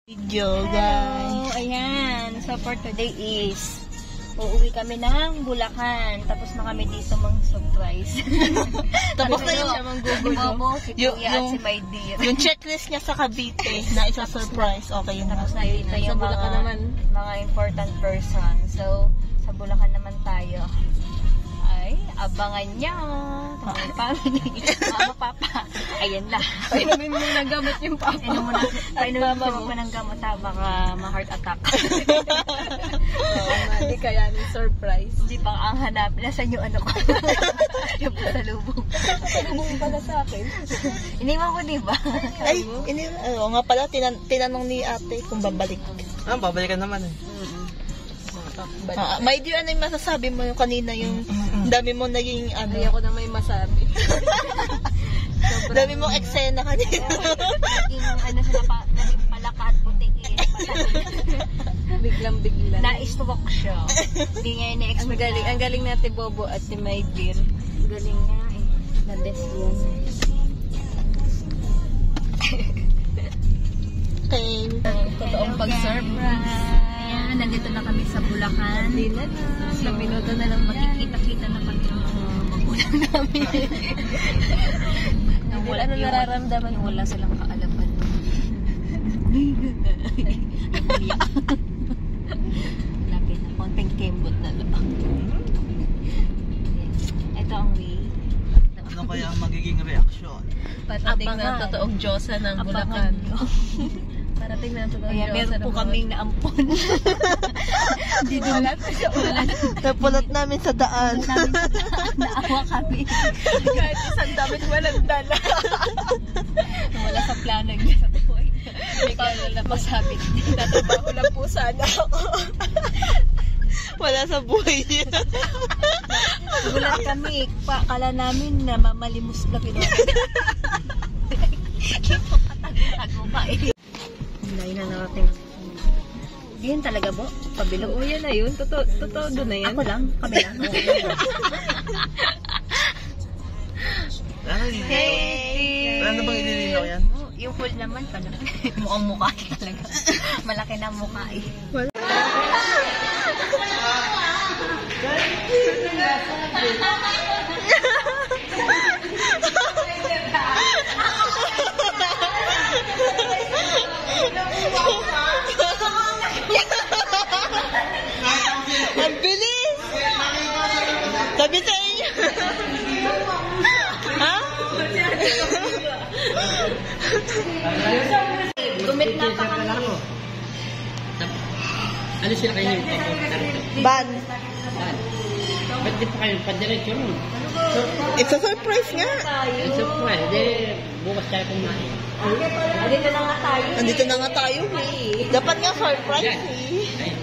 Video, guys. Ayan. So, for today is uuwi kami ng Bulacan. Tapos na kami dito surprise. Tapos na yung si Bobo, si Kuya at si My Dear. Yung checklist niya sa Cavite na isa-surprise. Okay yun. Tapos na dito yung mga important person. So, sa Bulacan naman tayo. Ay, abangan nyo. Mga family. Mama, papa. Ayan na. Painumin mo ng gamot yung papa. Painumin mo pa ng gamot ha. Baka ma-heart attack. Hindi kaya ni surprise. Hindi pa ang hanapin. Nasaan yung ano ko? Yung pasalubong. Pasalubong pala sa akin. Iniwan ko, diba? Ay, nga pala, tinanong ni ate kung babalik. Babalikan naman eh. My Dear, ano yung masasabi mo yung kanina yung dami mo naging ano? Ayoko na may masabi. Dami mo eksena kanina. Naging ano sila naging palaka at butikin. Biglang-bigla. Na-stroke siya. Hindi nga yung na-expect. Ang galing natin Bobo at si My Dear. Galing nga eh. Na-best yan. Okay. Totoong pag-surprise. Ayan, nandito na kami sa Bulacan. Hindi na na. Sa minuto na lang Makikita-kita na pag yung magulang namin. Ano nararamdaman yung wala silang kaalaman. Lapit na. Konting kembot na lang. Ito ang way. Ano kaya ang magiging reaksyon? Patating na ang totoong Diyosa ng Bulacan. Parating na ang totoong Kaya Diyosa meron po kaming naampon. Hindi wala. Napulot namin sa daan. Naawa kami. Kahit isang damit walang dala. Wala sa plano niya sa buhay. Paano na masabit? Tatrabaho lang po sana ako. Wala sa buhay niya. Gulat kami. Kala namin na mamalimos na pinuha. Tago pa eh. Hindi na narating. Yan talaga po? Pabilog? Oo, yan na yun. Totoo doon na yan. Ako lang? Kami lang? Hey! Ano bang ililinaw yan? Yung full naman pala. Mukhang mukha talaga. Malaki na mukha eh. Ang bilis! Sabi sa inyo. Ha? Tumit na pa kami. Ano sila kayo yung Ban. Ba't di pa kayo padiretso nun? It's a surprise nga. Ang surprise, bukas tayo kumain. Dito na nga tayo. Nandito na nga tayo. Dapat nga surprise eh. Ay,